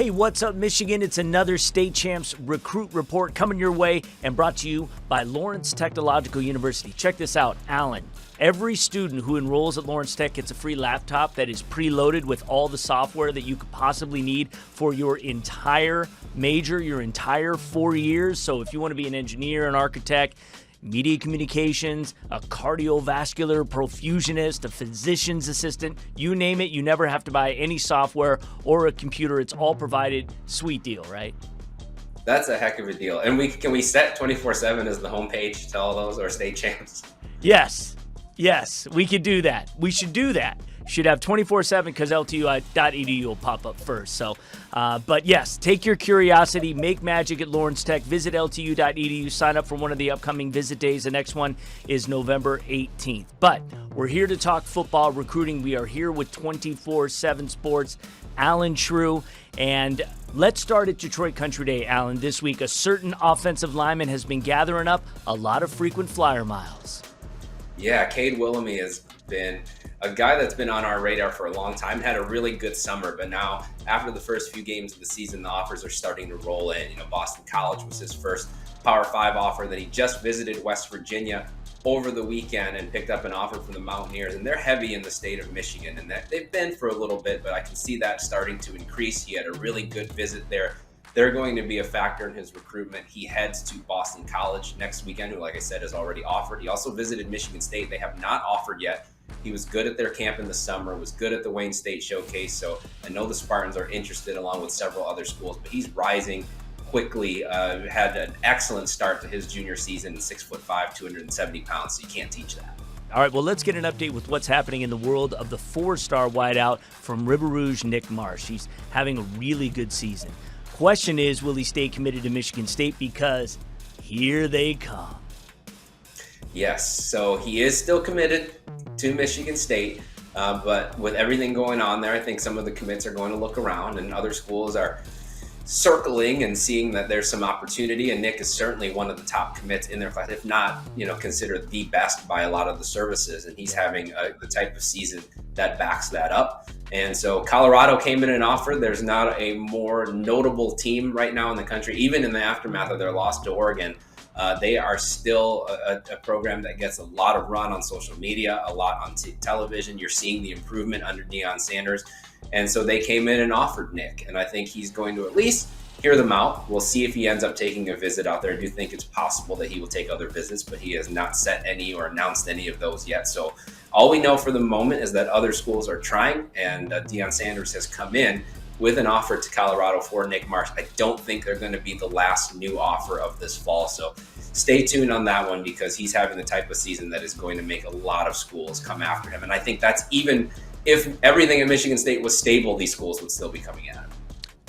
Hey, what's up, Michigan? It's another State Champs Recruit Report coming your way and brought to you by Lawrence Technological University. Check this out, Alan. Every student who enrolls at Lawrence Tech gets a free laptop that is preloaded with all the software that you could possibly need for your entire major, your entire 4 years. So if you want to be an engineer, an architect, media communications, a cardiovascular perfusionist, a physician's assistant, you name it, you never have to buy any software or a computer. It's all provided. Sweet deal, right? That's a heck of a deal. And can we set 24/7 as the homepage to all those, or State Champs? Yes, we could do that. We should do that. Should have 24/7 because LTU.edu will pop up first. So, but yes, take your curiosity, make magic at Lawrence Tech. Visit LTU.edu, sign up for one of the upcoming visit days. The next one is November 18th. But we're here to talk football recruiting. We are here with 24/7 Sports, Alan Shrew. And let's start at Detroit Country Day, Alan. This week, a certain offensive lineman has been gathering up a lot of frequent flyer miles. Yeah, Cade Willamy has been a guy that's been on our radar for a long time, had a really good summer, but now after the first few games of the season, the offers are starting to roll in. Boston College was his first Power 5 offer. That he just visited West Virginia over the weekend and picked up an offer from the Mountaineers, and they're heavy in the state of Michigan, and they've been for a little bit, but I can see that starting to increase. He had a really good visit there. They're going to be a factor in his recruitment. He heads to Boston College next weekend, who, like I said, has already offered. He also visited Michigan State. They have not offered yet. He was good at their camp in the summer, was good at the Wayne State Showcase. So I know the Spartans are interested, along with several other schools, but he's rising quickly. Had an excellent start to his junior season, 6'5", 270 pounds. So you can't teach that. All right, well, let's get an update with what's happening in the world of the 4-star wideout from River Rouge, Nick Marsh. He's having a really good season. Question is, will he stay committed to Michigan State? Because here they come. Yes, so he is still committed to Michigan State, but with everything going on there, I think some of the commits are going to look around, and other schools are circling and seeing that there's some opportunity. And Nick is certainly one of the top commits in their class, if not, considered the best by a lot of the services. And he's having the type of season that backs that up. And so Colorado came in and offered. There's not a more notable team right now in the country, even in the aftermath of their loss to Oregon. They are still a program that gets a lot of run on social media, a lot on television. You're seeing the improvement under Deion Sanders. And so they came in and offered Nick. And I think he's going to at least hear them out. We'll see if he ends up taking a visit out there. I do think it's possible that he will take other visits, but he has not set any or announced any of those yet. So all we know for the moment is that other schools are trying, and Deion Sanders has come in with an offer to Colorado for Nick Marsh. I don't think they're going to be the last new offer of this fall. So stay tuned on that one, because he's having the type of season that is going to make a lot of schools come after him. And I think that's even if everything at Michigan State was stable, these schools would still be coming at him.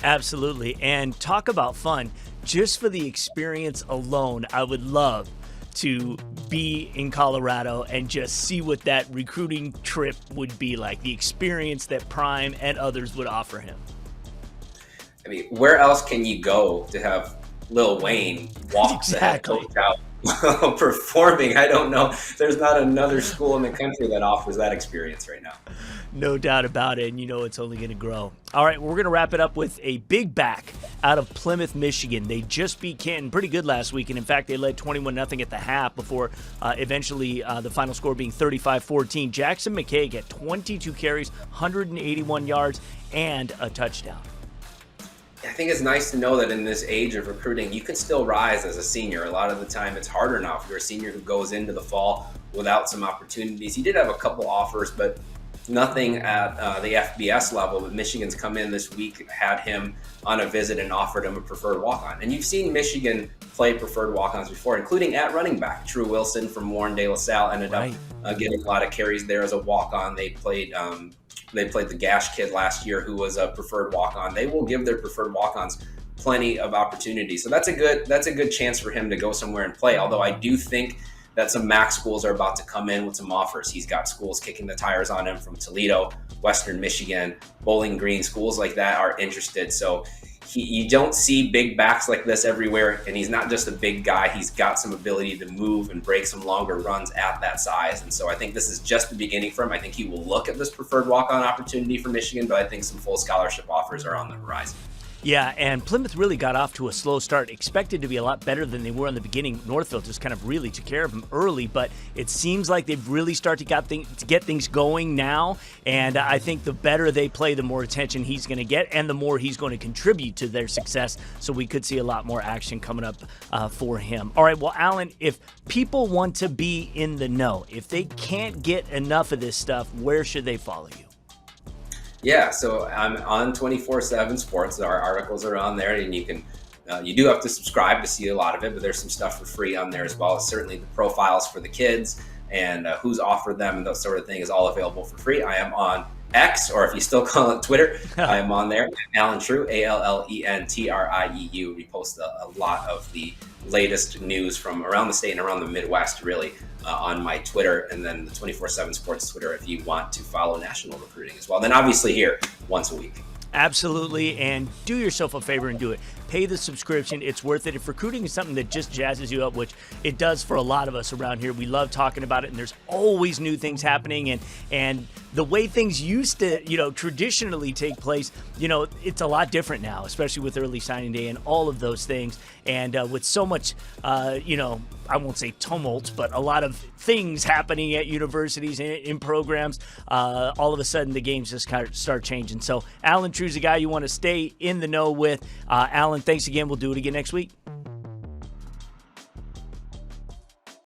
Absolutely. And talk about fun. Just for the experience alone, I would love to be in Colorado and just see what that recruiting trip would be like, the experience that Prime and others would offer him. I mean, where else can you go to have Lil Wayne walk the head coach out performing? I don't know. There's not another school in the country that offers that experience right now. No doubt about it, and it's only going to grow. All right, we're going to wrap it up with a big back out of Plymouth, Michigan. They just beat Canton pretty good last week, and in fact, they led 21-0 at the half before eventually the final score being 35-14. Jackson McKay got 22 carries, 181 yards, and a touchdown. I think it's nice to know that in this age of recruiting, you can still rise as a senior. A lot of the time, it's harder now if you're a senior who goes into the fall without some opportunities. He did have a couple offers, but nothing at the FBS level. But Michigan's come in this week, had him on a visit, and offered him a preferred walk-on. And you've seen Michigan play preferred walk-ons before, including at running back. True Wilson from Warren De La Salle ended up getting a lot of carries there as a walk-on. They played the Gash kid last year, who was a preferred walk-on. They will give their preferred walk-ons plenty of opportunity. So that's a good chance for him to go somewhere and play. Although I do think that some MAC schools are about to come in with some offers. He's got schools kicking the tires on him from Toledo, Western Michigan, Bowling Green. Schools like that are interested. So you don't see big backs like this everywhere, and he's not just a big guy. He's got some ability to move and break some longer runs at that size. And so I think this is just the beginning for him. I think he will look at this preferred walk-on opportunity for Michigan, but I think some full scholarship offers are on the horizon. Yeah, and Plymouth really got off to a slow start. Expected to be a lot better than they were in the beginning. Northville just kind of really took care of them early, but it seems like they've really started to get things going now. And I think the better they play, the more attention he's going to get, and the more he's going to contribute to their success. So we could see a lot more action coming up for him. All right, well, Alan, if people want to be in the know, if they can't get enough of this stuff, where should they follow you? Yeah, so I'm on 24/7 Sports. Our articles are on there, and you do have to subscribe to see a lot of it, but there's some stuff for free on there as well. Certainly the profiles for the kids and who's offered them and those sort of things is all available for free. I am on X, or if you still call it Twitter, I am on there. Alan Trieu, ALLENTRIEU. We post a lot of the latest news from around the state and around the Midwest, really, on my Twitter, and then the 24/7 Sports Twitter if you want to follow national recruiting as well. Then obviously here once a week. Absolutely, and do yourself a favor and do it. Pay the subscription. It's worth it. If recruiting is something that just jazzes you up, which it does for a lot of us around here, we love talking about it, and there's always new things happening, and the way things used to, traditionally take place, it's a lot different now, especially with early signing day and all of those things, and with so much, I won't say tumult, but a lot of things happening at universities and in programs, all of a sudden the games just kind of start changing. So Alan Trieu's a guy you want to stay in the know with. Alan, thanks again. We'll do it again next week.